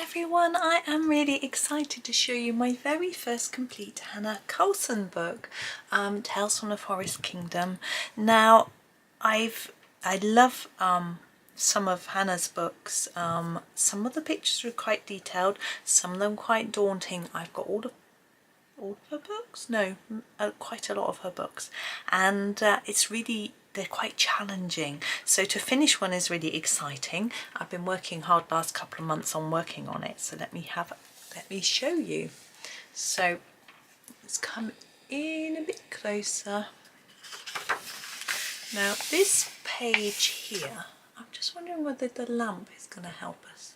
everyone, I am really excited to show you my very first complete Hanna Karlzon book, Tales from the Forest Kingdom. Now I love some of Hannah's books. Some of the pictures are quite detailed, some of them quite daunting. I've got all of her books? No, quite a lot of her books, and they're quite challenging. So to finish one is really exciting. I've been working hard last couple of months on working on it. So let me show you. So let's come in a bit closer. Now this page here, I'm just wondering whether the lamp is going to help us.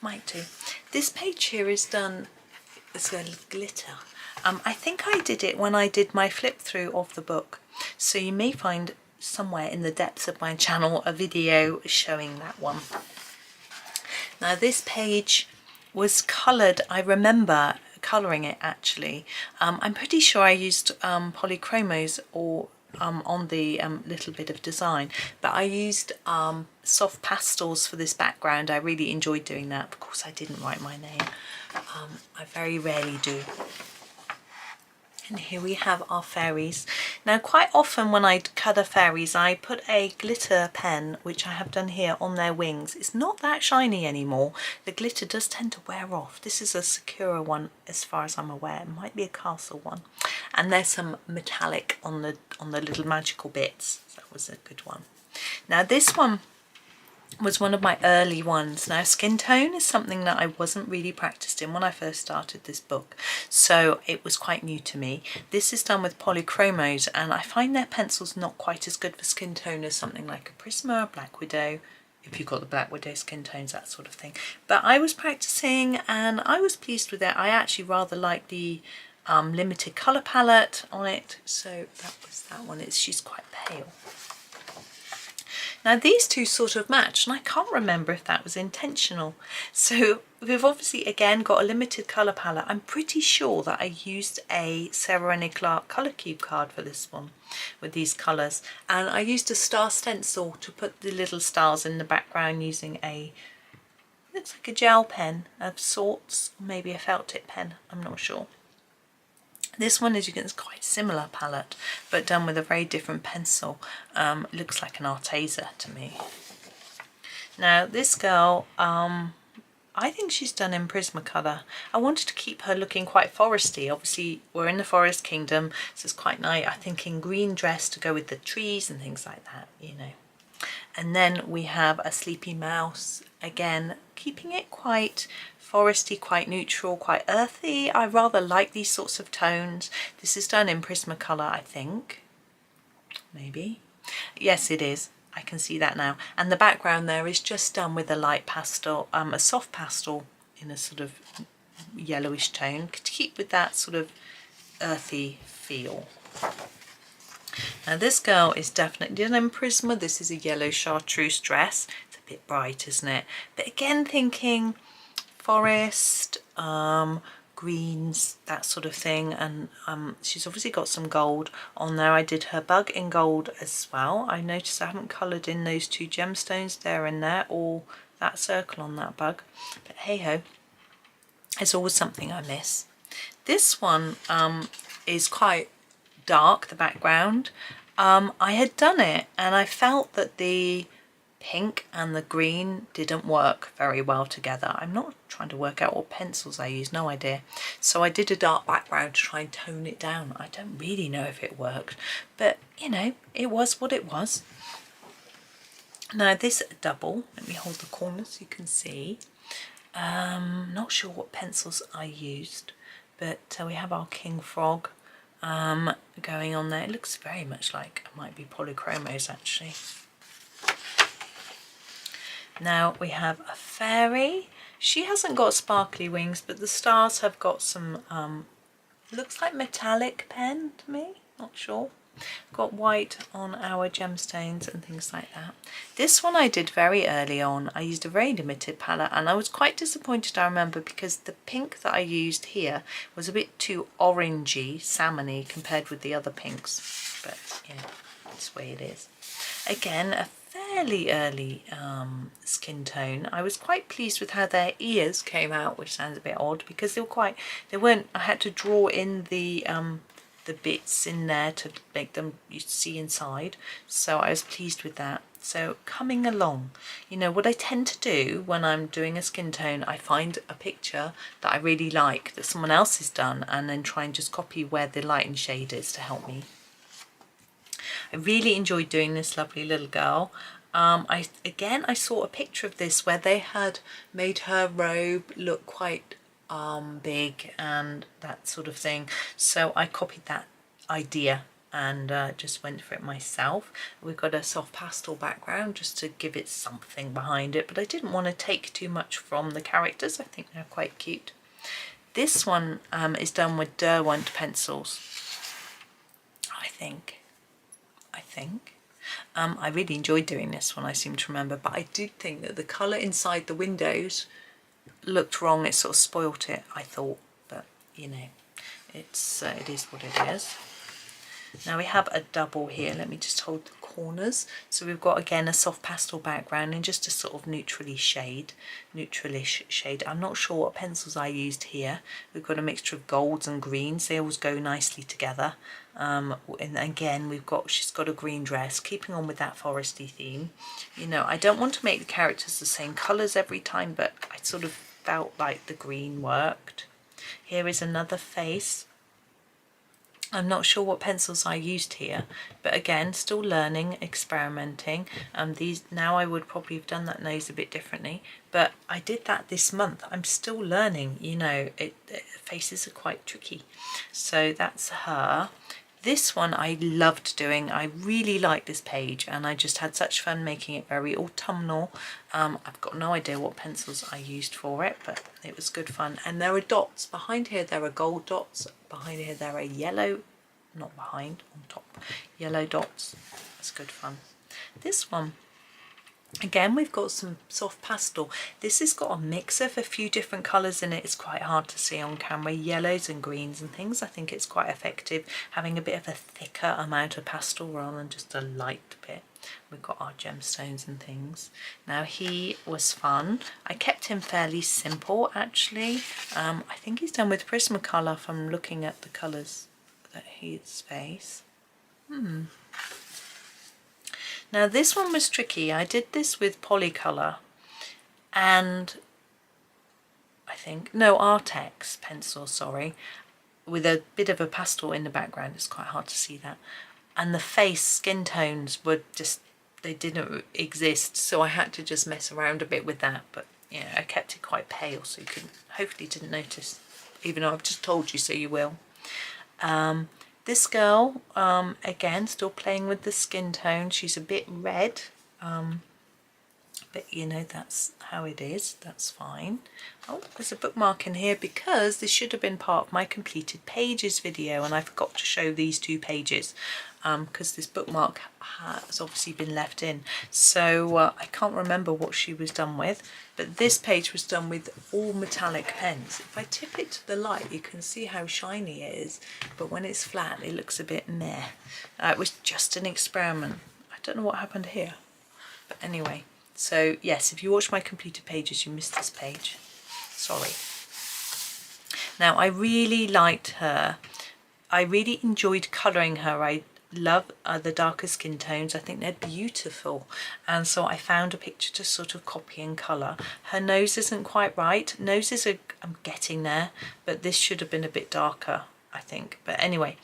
Might do. This page here is done as a glitter. I think I did it when I did my flip through of the book. So you may find somewhere in the depths of my channel a video showing that one. Now this page was coloured, I remember colouring it actually. I'm pretty sure I used polychromos or on the little bit of design, but I used soft pastels for this background. I really enjoyed doing that. Of course I didn't write my name. I very rarely do. And here we have our fairies. Now quite often when I colour fairies I put a glitter pen, which I have done here, on their wings. It's not that shiny anymore. The glitter does tend to wear off. This is a Sakura one as far as I'm aware. It might be a castle one. And there's some metallic on the little magical bits. So that was a good one. Now this one was one of my early ones. Now skin tone is something that I wasn't really practiced in when I first started this book, so it was quite new to me. This is done with polychromos, and I find their pencils not quite as good for skin tone as something like a Prisma or Black Widow, if you've got the Black Widow skin tones, that sort of thing. But I was practicing and I was pleased with it. I actually rather like the limited colour palette on it, so that was that one. She's quite pale. Now these two sort of match, and I can't remember if that was intentional. So we've obviously again got a limited colour palette. I'm pretty sure that I used a Sarah Rennie Clark colour cube card for this one with these colours, and I used a star stencil to put the little stars in the background using looks like a gel pen of sorts, maybe a felt tip pen, I'm not sure. This one, as you can see, is quite similar palette, but done with a very different pencil. It looks like an Arteza to me. Now this girl, I think she's done in Prismacolor. I wanted to keep her looking quite foresty. Obviously we're in the Forest Kingdom, so it's quite nice. I think in green dress to go with the trees and things like that, you know. And then we have a sleepy mouse, again keeping it quite foresty, quite neutral, quite earthy. I rather like these sorts of tones. This is done in Prismacolor, I think. Maybe. Yes, it is. I can see that now. And the background there is just done with a light pastel, a soft pastel in a sort of yellowish tone to keep with that sort of earthy feel. Now this girl is definitely done in Prisma. This is a yellow chartreuse dress. It's a bit bright, isn't it? But again, thinking forest, greens, that sort of thing. And she's obviously got some gold on there. I did her bug in gold as well. I noticed I haven't coloured in those two gemstones there and there, or that circle on that bug. But hey ho, there's always something I miss. This one is quite dark, the background. I had done it and I felt that the pink and the green didn't work very well together. I'm not trying to work out what pencils I use, no idea. So I did a dark background to try and tone it down. I don't really know if it worked, but you know, it was what it was. Now this double, let me hold the corner so you can see. Not sure what pencils I used, but we have our king frog going on there. It looks very much like it might be polychromos actually. Now we have a fairy. She hasn't got sparkly wings, but the stars have got some looks like metallic pen to me, not sure. Got white on our gemstones and things like that. This one I did very early on. I used a very limited palette and I was quite disappointed, I remember, because the pink that I used here was a bit too orangey, salmony compared with the other pinks. But yeah, that's the way it is. Again, a fairly early skin tone. I was quite pleased with how their ears came out, which sounds a bit odd because they weren't, I had to draw in the bits in there to make them you see inside, so I was pleased with that. So coming along, you know what I tend to do when I'm doing a skin tone, I find a picture that I really like that someone else has done and then try and just copy where the light and shade is to help me. I really enjoyed doing this lovely little girl. I saw a picture of this where they had made her robe look quite big and that sort of thing, so I copied that idea and just went for it myself. We've got a soft pastel background just to give it something behind it, but I didn't want to take too much from the characters. I think they're quite cute. This one is done with Derwent pencils, I think. I really enjoyed doing this one, I seem to remember, but I did think that the colour inside the windows looked wrong. It sort of spoilt it, I thought, but you know, it is what it is. Now we have a double here. Let me just hold the corners. So we've got again a soft pastel background and just a sort of neutralish shade. I'm not sure what pencils I used here. We've got a mixture of golds and greens. They always go nicely together. And again, she's got a green dress, keeping on with that foresty theme. You know, I don't want to make the characters the same colours every time, but I sort of felt like the green worked. Here is another face. I'm not sure what pencils I used here, but again, still learning, experimenting. Now I would probably have done that nose a bit differently, but I did that this month. I'm still learning, you know, faces are quite tricky. So that's her. This one I loved doing. I really liked this page and I just had such fun making it very autumnal. I've got no idea what pencils I used for it, but it was good fun. And there are dots. Behind here there are gold dots. Behind here there are yellow, not behind, on top, yellow dots. That's good fun. This one, again, we've got some soft pastel. This has got a mix of a few different colours in it. It's quite hard to see on camera, yellows and greens and things. I think it's quite effective having a bit of a thicker amount of pastel rather than just a light bit. We've got our gemstones and things. Now he was fun. I kept him fairly simple actually. I think he's done with Prismacolor from looking at the colours that his face. Now this one was tricky. I did this with Polycolor and Artex pencil, sorry, with a bit of a pastel in the background. It's quite hard to see that. And the face skin tones were just, they didn't exist, so I had to just mess around a bit with that. But yeah, I kept it quite pale so you hopefully didn't notice, even though I've just told you so you will. This girl, again, still playing with the skin tone. She's a bit red, but you know, that's how it is. That's fine. Oh, there's a bookmark in here because this should have been part of my completed pages video and I forgot to show these 2 pages because this bookmark has obviously been left in. So I can't remember what she was done with, but this page was done with all metallic pens. If I tip it to the light, you can see how shiny it is, but when it's flat, it looks a bit meh. It was just an experiment. I don't know what happened here, but anyway. So yes, if you watch my completed pages, you missed this page. Sorry. Now I really liked her. I really enjoyed colouring her. I love the darker skin tones. I think they're beautiful. And so I found a picture to sort of copy and colour. Her nose isn't quite right. Noses are, I'm getting there, but this should have been a bit darker, I think. But anyway,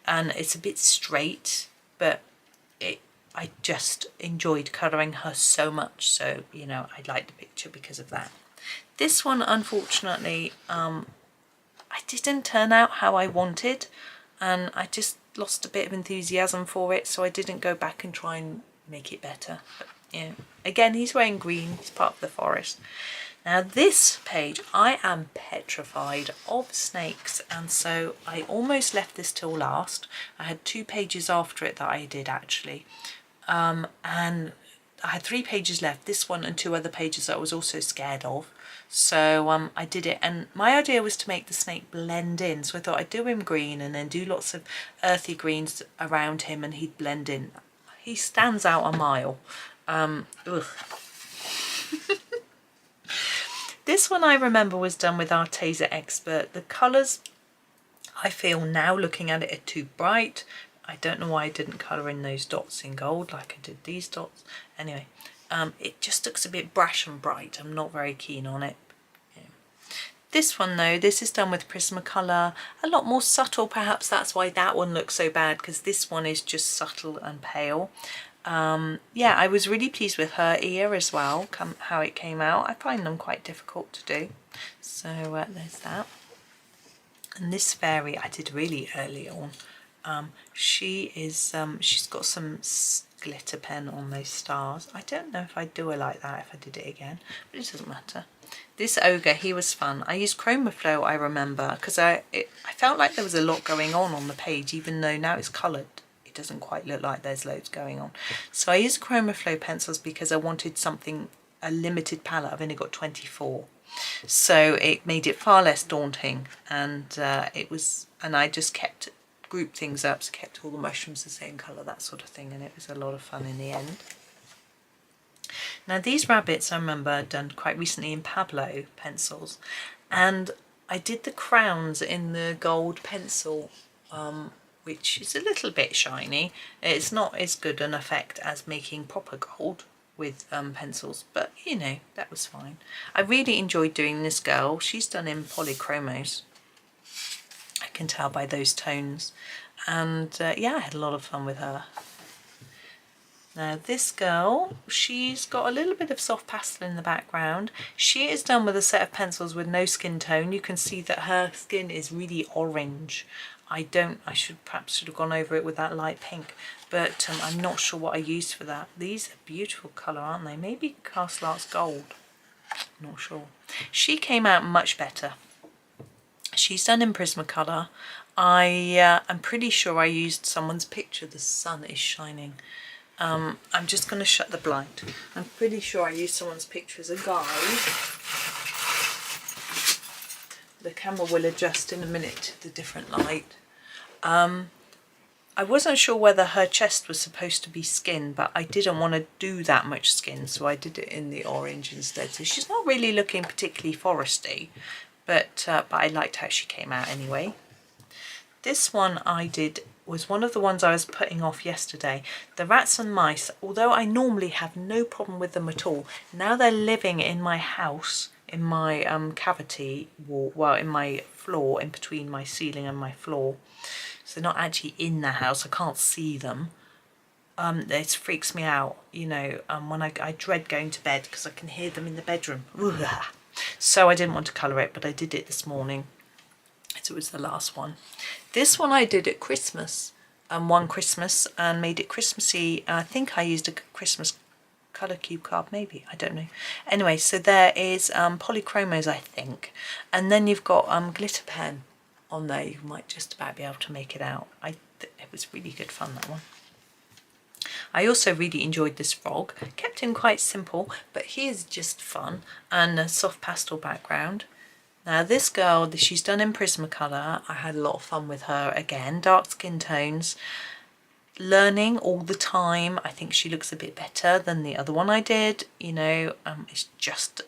and it's a bit straight, but I just enjoyed colouring her so much, so you know, I liked the picture because of that. This one, unfortunately, I didn't turn out how I wanted, and I just lost a bit of enthusiasm for it, so I didn't go back and try and make it better. But yeah, again, he's wearing green, he's part of the forest. Now this page, I am petrified of snakes, and so I almost left this till last. I had 2 pages after it that I did actually. And I had 3 pages left, this one and 2 other pages that I was also scared of. So I did it, and my idea was to make the snake blend in. So I thought I'd do him green and then do lots of earthy greens around him and he'd blend in. He stands out a mile. Ugh. This one I remember was done with Arteza Expert. The colours, I feel now looking at it, are too bright. I don't know why I didn't colour in those dots in gold like I did these dots. Anyway, it just looks a bit brash and bright. I'm not very keen on it. Yeah. This one though, this is done with Prismacolor, a lot more subtle. Perhaps that's why that one looks so bad, because this one is just subtle and pale. Yeah, I was really pleased with her ear as well, how it came out. I find them quite difficult to do. So there's that. And this fairy I did really early on. She's got some glitter pen on those stars. I don't know if I'd do her like that if I did it again, but it doesn't matter. This ogre, he was fun. I used Chroma Flow, I remember, because I felt like there was a lot going on the page, even though now it's coloured. It doesn't quite look like there's loads going on. So I used Chroma Flow pencils because I wanted something, a limited palette. I've only got 24. So it made it far less daunting, and I just grouped things up, so kept all the mushrooms the same colour, that sort of thing, and it was a lot of fun in the end. Now these rabbits I remember done quite recently in Pablo pencils, and I did the crowns in the gold pencil, which is a little bit shiny. It's not as good an effect as making proper gold with pencils, but you know, that was fine. I really enjoyed doing this girl. She's done in polychromos, I can tell by those tones, and yeah, I had a lot of fun with her. Now this girl, she's got a little bit of soft pastel in the background. She is done with a set of pencils with no skin tone. You can see that her skin is really orange. I perhaps should have gone over it with that light pink, but I'm not sure what I used for that. These are beautiful colour, aren't they? Maybe Castle Arts Gold, I'm not sure. She came out much better. She's done in Prismacolor. I'm pretty sure I used someone's picture. The sun is shining. I'm just going to shut the blind. I'm pretty sure I used someone's picture as a guide. The camera will adjust in a minute to the different light. I wasn't sure whether her chest was supposed to be skin, but I didn't want to do that much skin, so I did it in the orange instead. So she's not really looking particularly foresty, but I liked how she came out anyway. This one I did was one of the ones I was putting off yesterday. The rats and mice, although I normally have no problem with them at all, now they're living in my house, in my cavity wall, well, in my floor, in between my ceiling and my floor. So they're not actually in the house, I can't see them. It freaks me out, you know, when I dread going to bed because I can hear them in the bedroom. So I didn't want to colour it, but I did it this morning. So it was the last one. This one I did at Christmas, one Christmas, and made it Christmassy. I think I used a Christmas colour cube card, maybe, I don't know. Anyway, so there is polychromos, I think, and then you've got glitter pen on there. You might just about be able to make it out. It was really good fun, that one. I also really enjoyed this frog. Kept him quite simple, but he is just fun, and a soft pastel background. Now this girl, she's done in Prismacolor. I had a lot of fun with her again. Dark skin tones. Learning all the time. I think she looks a bit better than the other one I did. You know, it's just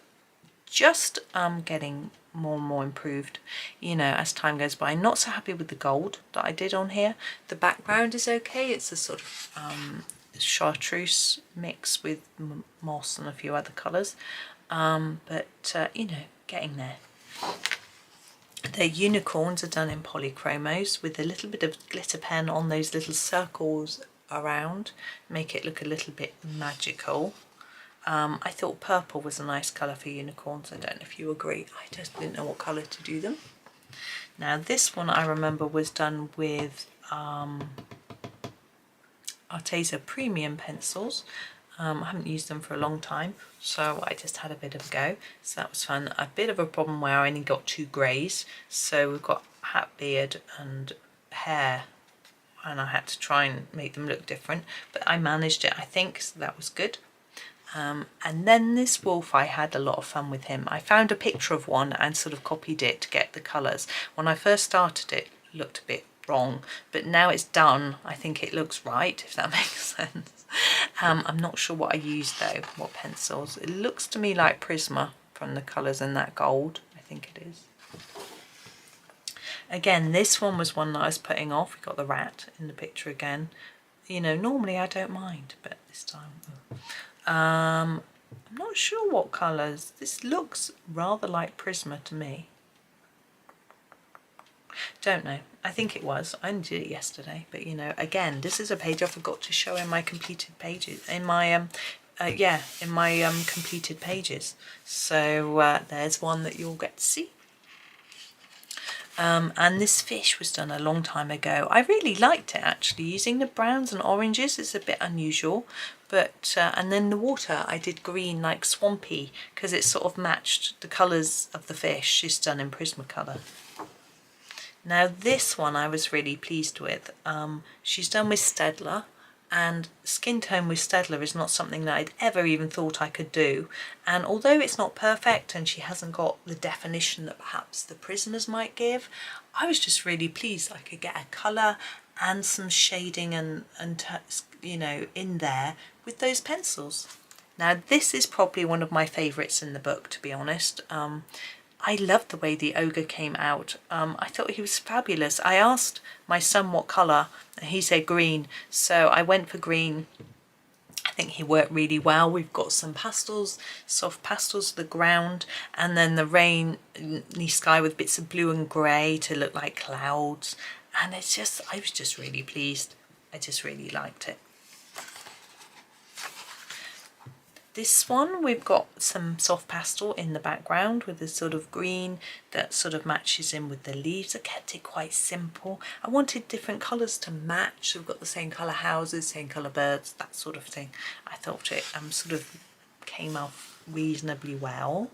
getting more and more improved, you know, as time goes by. I'm not so happy with the gold that I did on here. The background is okay. It's a sort of chartreuse mix with moss and a few other colours. But you know, getting there. The unicorns are done in polychromos with a little bit of glitter pen on those little circles around, make it look a little bit magical. I thought purple was a nice colour for unicorns. I don't know if you agree. I just didn't know what colour to do them. Now this one I remember was done with Arteza Premium pencils. I haven't used them for a long time, so I just had a bit of a go. So that was fun. A bit of a problem where I only got 2 greys. So we've got hat, beard and hair, and I had to try and make them look different. But I managed it, I think, so that was good. And then this wolf, I had a lot of fun with him. I found a picture of one and sort of copied it to get the colours. When I first started it looked a bit wrong, but now it's done, I think it looks right, if that makes sense. I'm not sure what I used though, what pencils. It looks to me like Prisma from the colours in that gold, I think it is. Again, this one was one that I was putting off. We got the rat in the picture again. You know, normally I don't mind, but this time, I'm not sure what colours. This looks rather like Prisma to me. Don't know. I think it was. I only did it yesterday, but you know, again, this is a page I forgot to show in my completed pages. In my completed pages. So there's one that you'll get to see. And this fish was done a long time ago. I really liked it actually. Using the browns and oranges is a bit unusual, but and then the water I did green like swampy because it sort of matched the colours of the fish. It's done in Prismacolor. Now this one I was really pleased with. She's done with Staedtler, and skin tone with Staedtler is not something that I'd ever even thought I could do, and although it's not perfect and she hasn't got the definition that perhaps the Prismas might give, I was just really pleased I could get a colour and some shading and you know, in there with those pencils. Now this is probably one of my favourites in the book, to be honest. I loved the way the ogre came out. I thought he was fabulous. I asked my son what colour, and he said green, so I went for green. I think he worked really well. We've got some pastels, soft pastels, the ground, and then the rainy sky with bits of blue and grey to look like clouds. And it's just, I was just really pleased. I just really liked it. This one, we've got some soft pastel in the background with a sort of green that sort of matches in with the leaves. I kept it quite simple. I wanted different colours to match. So we've got the same colour houses, same colour birds, that sort of thing. I thought it sort of came off reasonably well.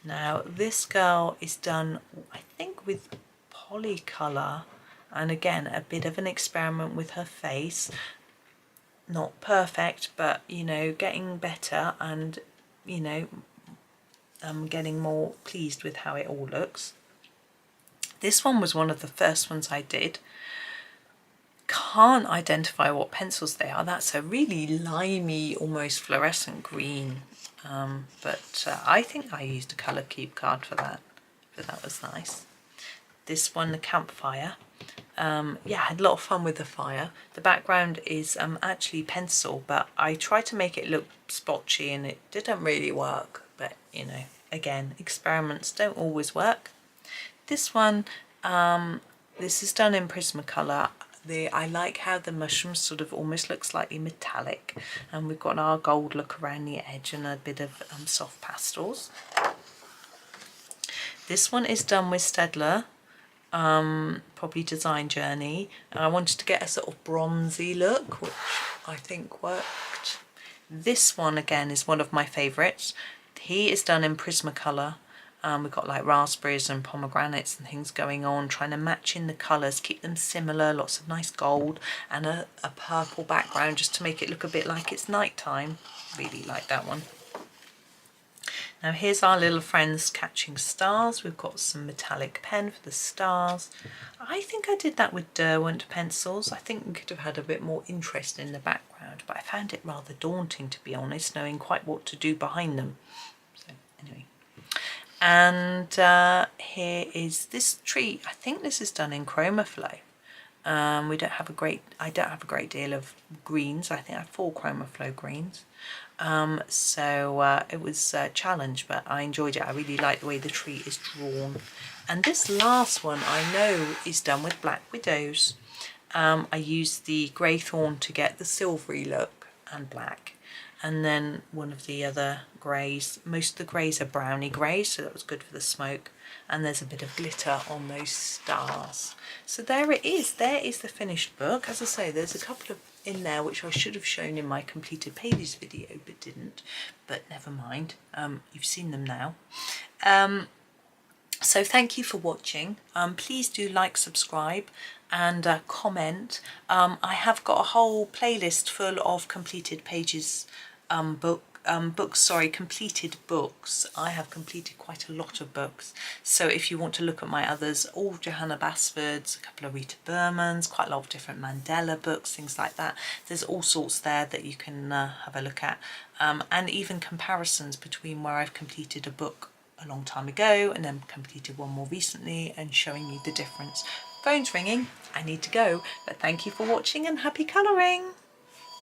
Now this girl is done, I think, with polycolour, and again a bit of an experiment with her face. Not perfect, but you know, getting better, and you know, I'm getting more pleased with how it all looks. This one was one of the first ones I did. Can't identify what pencils they are. That's a really limey, almost fluorescent green, but I think I used a colour cube card for that, but that was nice. This one, the campfire. Yeah, I had a lot of fun with the fire. The background is actually pencil, but I tried to make it look splotchy and it didn't really work. But you know, again, experiments don't always work. This one, this is done in Prismacolor. I like how the mushrooms sort of almost look slightly metallic, and we've got our gold look around the edge and a bit of soft pastels. This one is done with Staedtler. Probably Design Journey, and I wanted to get a sort of bronzy look, which I think worked. This one again is one of my favourites. He is done in Prismacolor. We've got like raspberries and pomegranates and things going on, trying to match in the colours, keep them similar, lots of nice gold and a purple background just to make it look a bit like it's night time. Really like that one. Now here's our little friends catching stars. We've got some metallic pen for the stars. I think I did that with Derwent pencils. I think we could have had a bit more interest in the background, but I found it rather daunting, to be honest, knowing quite what to do behind them. So anyway. And here is this tree. I think this is done in ChromaFlow. I don't have a great deal of greens. I think I have 4 ChromaFlow greens. So it was a challenge, but I enjoyed it. I really like the way the tree is drawn. And this last one I know is done with Black Widows. I used the Greythorn to get the silvery look and black, and then one of the other greys. Most of the greys are browny greys, so that was good for the smoke. And there's a bit of glitter on those stars. So there it is. There is the finished book. As I say, there's a couple of in there which I should have shown in my completed pages video but didn't, but never mind, you've seen them now. So thank you for watching. Please do like, subscribe and comment. I have got a whole playlist full of completed pages book completed books. I have completed quite a lot of books. So if you want to look at my others, all Johanna Basford's, a couple of Rita Berman's, quite a lot of different Mandela books, things like that. There's all sorts there that you can have a look at. And even comparisons between where I've completed a book a long time ago and then completed one more recently, and showing you the difference. Phone's ringing, I need to go, but thank you for watching and happy colouring.